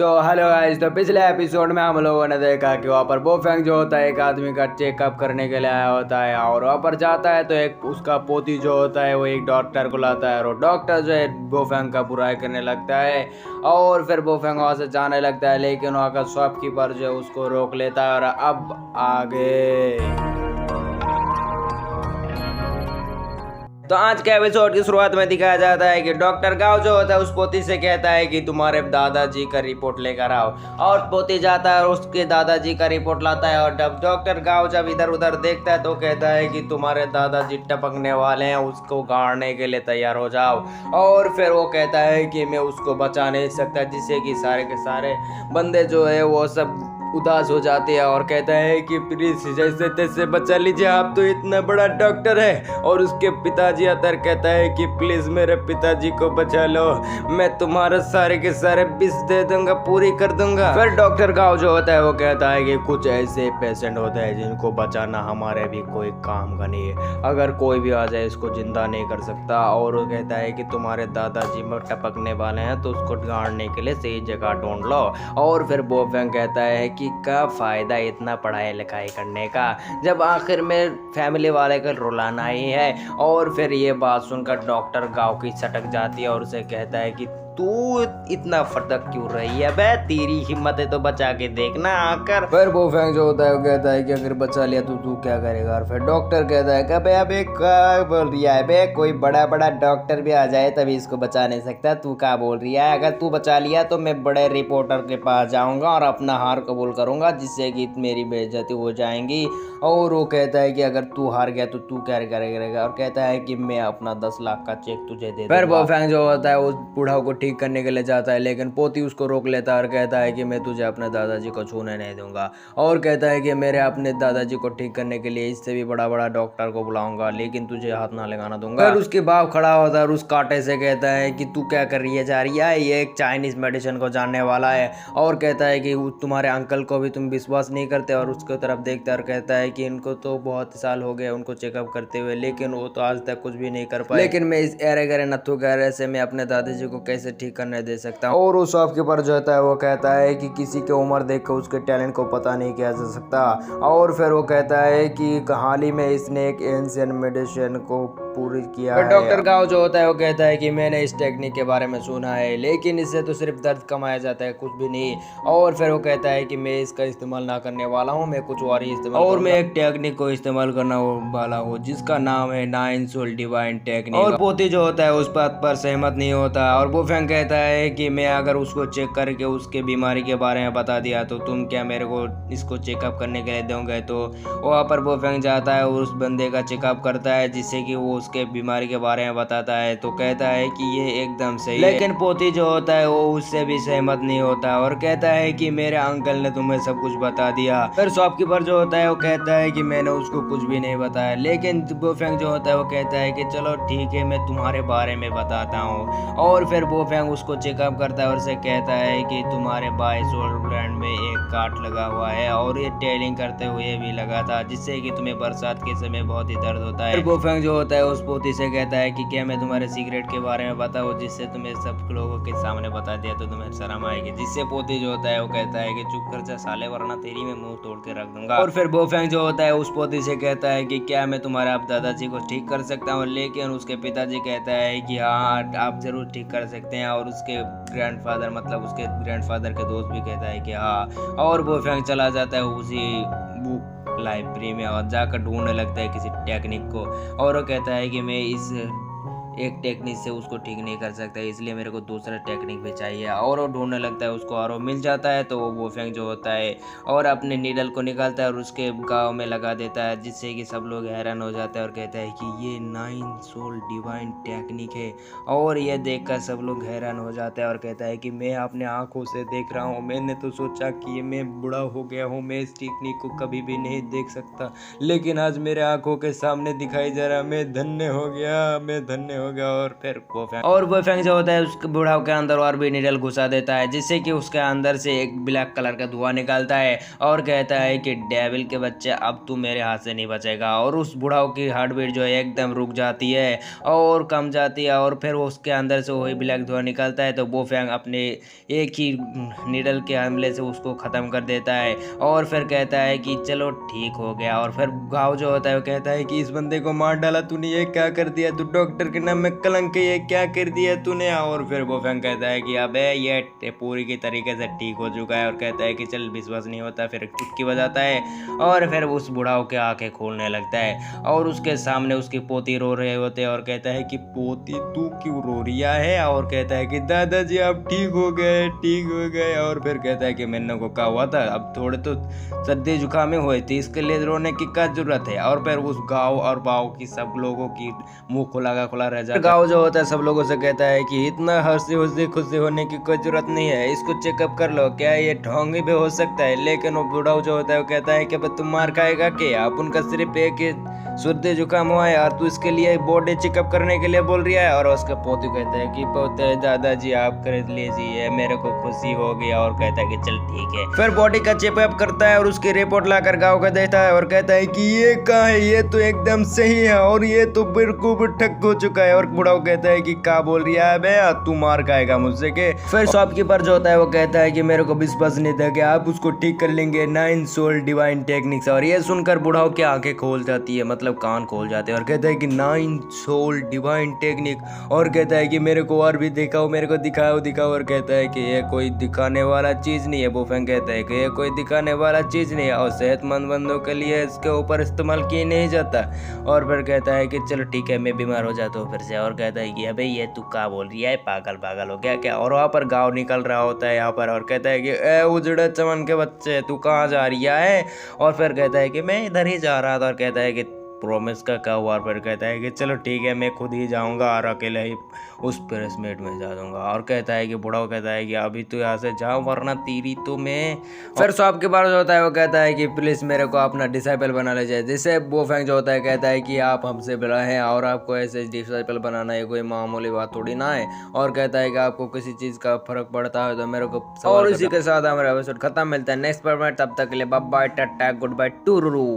Hello guys, तो पिछले episode में हम लोगों ने देखा कि वहाँ पर बोफेंग जो होता है एक आदमी का चेकअप करने के लिए आया होता है और वहाँ पर जाता है तो एक उसका पोती जो होता है वो एक डॉक्टर को लाता है और वो डॉक्टर जो है बोफेंग का बुराई करने लगता है और फिर बोफेंग वहाँ से जाने लगता है, लेकिन वहाँ का शॉपकीपर जो है उसको रोक लेता है। और अब आगे तो आज के एपिसोड की शुरुआत में दिखाया जाता है कि डॉक्टर गांव जो होता है उस पोती से कहता है कि तुम्हारे दादाजी का रिपोर्ट लेकर आओ, और पोती जाता है और उसके दादाजी का रिपोर्ट लाता है। और जब डॉक्टर गांव जब इधर उधर देखता है तो कहता है कि तुम्हारे दादाजी टपकने वाले हैं, उसको गाड़ने के लिए तैयार हो जाओ। और फिर वो कहता है कि मैं उसको बचा नहीं सकता, जिससे कि सारे के सारे बंदे जो है वो सब उदास हो जाते हैं और कहता है कि प्लीज जैसे तैसे बचा लीजिए, आप तो इतना बड़ा डॉक्टर है। और उसके पिताजी अतर कहता है कि प्लीज मेरे पिताजी को बचा लो, मैं तुम्हारे सारे के सारे विष दे दूंगा, पूरी कर दूंगा। फिर डॉक्टर गांव जो होता है वो कहता है कि कुछ ऐसे पेशेंट होते हैं जिनको बचाना हमारे भी कोई काम का नहीं है, अगर कोई भी आ जाए इसको जिंदा नहीं कर सकता। और वो कहता है कि तुम्हारे दादाजी में टपकने वाले हैं तो उसको गाड़ने के लिए सही जगह ढूंढ लो। और फिर बोफेंग कहता है कि क्या फायदा इतना पढ़ाई लिखाई करने का जब आखिर में फैमिली वाले का रुलाना ही है। और फिर ये बात सुनकर डॉक्टर गांव की सटक जाती है और उसे कहता है कि तू इतना फटक क्यों रही है बे, तेरी हिम्मत है तो बचा के देखना आकर। फिर बोफेंग जो होता है वो कहता है कि अगर बचा लिया तो तू क्या करेगा। और फिर डॉक्टर कहता है कि बे अबे क्या बोल रही है बे, कोई बड़ा बड़ा डॉक्टर भी आ जाए तभी इसको बचा नहीं सकता, तू क्या बोल रही है। अगर तू बचा लिया तो मैं बड़े रिपोर्टर के पास जाऊंगा और अपना हार कबूल करूंगा, जिससे कि मेरी बेइज्जती हो जाएंगी। और वो कहता है कि अगर तू हार गया तो तू क्या करेगा। और कहता है कि मैं अपना 10 लाख का चेक तुझे दे दूंगा। फिर बोफेंग जो होता है उस बूढ़ा को ठीक करने के लिए जाता है, लेकिन पोती उसको रोक लेता है और कहता है कि मैं तुझे अपने दादाजी को छूने नहीं दूंगा। और कहता है कि मेरे अपने दादाजी को ठीक करने के लिए इससे भी बड़ा बड़ा डॉक्टर को बुलाऊंगा, लेकिन तुझे हाथ ना लगाना दूंगा। फिर उसके बाप खड़ा होता है और उस कांटे से कहता है कि तू क्या कर रही है जा रही है, ये एक चाइनीज मेडिसिन को जानने वाला है। और कहता है कि तुम्हारे अंकल को भी तुम विश्वास नहीं करते। और उसके तरफ देखता है और कहता है कि इनको तो बहुत साल हो गए उनको चेकअप करते हुए, लेकिन वो तो आज तक कुछ भी नहीं कर पाए, लेकिन मैं इस एरे गरे नथु गहरे से मैं अपने दादाजी को कैसे ठीक करने दे सकता हूँ। और उस शॉपकीपर जो होता है वो कहता है कि किसी की उम्र देखकर उसके टैलेंट को पता नहीं किया जा सकता। और फिर वो कहता है कि हाल ही में इसने एक एंशिएंट मेडिसिन को पूरी किया है। डॉक्टर गांव जो होता है वो कहता है कि मैंने इस टेक्निक के बारे में सुना है, लेकिन इससे तो सिर्फ दर्द कमाया जाता है, कुछ भी नहीं। और फिर वो कहता है कि मैं इसका इस्तेमाल ना करने वाला हूँ, मैं कुछ और ही इस्तेमाल और मैं एक टेक्निक को इस्तेमाल करना वाला हूँ जिसका नाम है 9 सोल डिवाइन टेक्निक। और पोती जो होता है उस बात पर सहमत नहीं होता और बोफेंग कहता है कि मैं अगर उसको चेक करके उसके बीमारी के बारे में बता दिया तो तुम क्या मेरे को इसको चेकअप करने के लिए दोगे। तो वहाँ पर बोफेंग जाता है और उस बंदे का चेकअप करता है, जिससे कि वो उसके बीमारी के बारे में बताता है। तो कहता है कि ये एकदम सही है, लेकिन पोती जो होता है वो उससे भी सहमत नहीं होता और कहता है कि मेरे अंकल ने तुम्हें सब कुछ बता दिया। फिर शॉपकीपर जो होता है वो कहता है कि मैंने उसको कुछ भी नहीं बताया, लेकिन बोफेंग जो होता है वो कहता है कि चलो ठीक है मैं तुम्हारे बारे में बताता हूँ। और फिर बोफेंग उसको चेकअप करता है और उसे कहता है कि तुम्हारे बाएं शोल्डर में एक काट लगा हुआ है और ये टेलिंग करते हुए भी लगा था, जिससे कि तुम्हें बरसात के समय बहुत ही दर्द होता है। फिर बोफेंग जो होता है उस पोती से कहता है कि क्या मैं तुम्हारे सिगरेट के बारे में बताऊं, जिससे तुम्हें सब लोगों के सामने बता दिया तो तुम्हें शर्म आएगी। जिससे पोती जो होता है वो कहता है कि चुप कर जा साले, वरना तेरी मैं मुंह तोड़ के रख दूंगा। और फिर बोफेंग जो होता है उस पोती से कहता है कि क्या मैं तुम्हारे आप दादाजी को ठीक कर सकता हूँ, लेकिन उसके पिताजी कहता है कि हाँ आप जरूर ठीक कर सकते हैं। और उसके ग्रैंडफादर मतलब उसके ग्रैंडफादर के दोस्त भी कहता है कि हाँ। और बोफेंग चला जाता है उसी बुक लाइब्रेरी में और जाकर ढूंढने लगता है किसी टेक्निक को। और वो कहता है कि मैं इस एक टेक्निक से उसको ठीक नहीं कर सकता, इसलिए मेरे को दूसरा टेक्निक भी चाहिए। और वो ढूंढने लगता है, उसको और वो मिल जाता है। तो वो बोफेंग जो होता है और अपने नीडल को निकालता है और उसके गाँव में लगा देता है, जिससे कि सब लोग हैरान हो जाते हैं और कहता है कि ये 9 सोल डिवाइन टेक्निक है। और ये देखकर सब लोग हैरान हो जाते हैं और कहता है कि मैं अपने आंखों से देख रहा हूँ, मैंने तो सोचा कि मैं बूढ़ा हो गया हूँ, मैं इस टेक्निक को कभी भी नहीं देख सकता, लेकिन आज मेरे आंखों के सामने दिखाई जा रहा, मैं धन्य हो गया, मैं धन्य हो गया। और वो फेंग जो होता है उसके बुढ़ाओ के अंदर और भी निडल घुसा देता है, जिससे कि उसके अंदर से एक ब्लैक कलर का धुआं निकलता है और कहता है कि डेविल के बच्चे अब तू मेरे हाथ से नहीं बचेगा। और उस बुढ़ाओ की हार्ट बीट जो है एकदम रुक जाती है और कम जाती है, और फिर उसके अंदर से वही ब्लैक धुआं निकलता है। तो वो फेंग अपने एक ही निडल के हमले से उसको ख़त्म कर देता है और फिर कहता है कि चलो ठीक हो गया। और फिर गाँव जो होता है वो कहता है कि इस बंदे को मार डाला तूने, ये क्या कर दिया, तू डॉक्टर के नाम में कलंक है, ये क्या कर दिया तूने। और फिर वो फेंग कहता है कि अबे ये पूरी की तरीके से ठीक हो चुका है, और कहता है कि चल विश्वास नहीं होता, फिर चुटकी बजाता है और फिर उस बुढ़ाओ के आंखें खोलने लगता है और उसके सामने उसकी पोती रो रहे होते हैं और कहता है कि पोती तू क्यों रो रिया है। और कहता है कि दादाजी आप ठीक हो गए, ठीक हो गए। और फिर कहता है कि मैंने को कहा हुआ था अब थोड़े तो सर्दी जुकामें हुए थे, इसके लिए रोने की क्या जरूरत है। और फिर उस गाँव और बाव की सब लोगों की मुंह खुला का खुला रह जाता है। गाँव जो होता है सब लोगों से कहता है कि इतना हंसी खुशी खुशी होने की कोई जरूरत नहीं है, इसको चेकअप कर लो, क्या ये ढोंगी भी हो सकता है। लेकिन वो बुढ़ाऊ जो होता है वो कहता है कि तुम मार खाएगा क्या, आप उनका सिर्फ एक सर्दी जुकाम हुआ है और तू इसके लिए बॉडी चेकअप करने के लिए बोल रहा है। और उसके पोते कहते हैं कि पोते दादाजी आप कर लीजिए, मेरे को खुशी हो गया। और कहता है कि चल ठीक है। फिर बॉडी का चेकअप करता है और उसकी रिपोर्ट लाकर गाँव को देता है और कहता है कि ये कहाँ है, ये तो एकदम सही है और ये तो बिल्कुल ठक हो चुका है। और बुढ़ाऊ कहता है कि क्या बोल रहा है बे, तू मार खाएगा मुझसे के। फिर शॉपकीपर जो होता है वो कहता है कि मेरे को विश्वास नहीं था कि आप उसको ठीक कर लेंगे, 9 सोल डिवाइन टेक्निक्स। और ये सुनकर बुढ़ाऊ की आंखें खोल जाती है, मतलब कान खोल जाते हैं, और कहता है कि 9 सोल डिवाइन टेक्निक। और कहता है कि मेरे को और भी दिखाओ, मेरे को दिखाओ दिखाओ। और कहता है कि ये कोई दिखाने वाला चीज नहीं है। वो फेंग कहता है कि ये कोई दिखाने वाला चीज नहीं है और सेहतमंद बंदों के लिए इसके ऊपर इस्तेमाल किया नहीं जाता। और फिर कहता है कि चलो ठीक है मैं बीमार हो जाता हूँ फिर से। और कहता है कि अबे ये तू क्या बोल रही है, पागल पागल हो गया क्या। और वहाँ पर गाँव निकल रहा होता है यहाँ पर और कहता है कि ए उजड़े चमन के बच्चे तू कहाँ जा रही है। और फिर कहता है कि मैं इधर ही जा रहा था। और कहता है कि प्रॉमिस का क्या हुआ। फिर कहता है कि चलो ठीक है मैं खुद ही जाऊंगा और अकेले ही उस प्रेस मीट में जा दूंगा। और कहता है कि बुढ़ाओ कहता है कि अभी तो यहाँ से जाओ वरना तेरी तो मैं। फिर शॉप के बारे जो होता है वो कहता है कि प्लीज़ मेरे को अपना डिसाइपल बना ले जाए। जिससे वो फेंग जो होता है कहता है कि आप हमसे बड़ा हैं और आपको ऐसे डिसाइपल बनाना है कोई मामूली बात थोड़ी ना है। और कहता है कि आपको किसी चीज़ का फर्क पड़ता है तो मेरे को। और इसी के साथ हमारा एपिसोड खत्म। मिलता है नेक्स्ट पार्ट में, तब तक के लिए bye bye tata good bye true.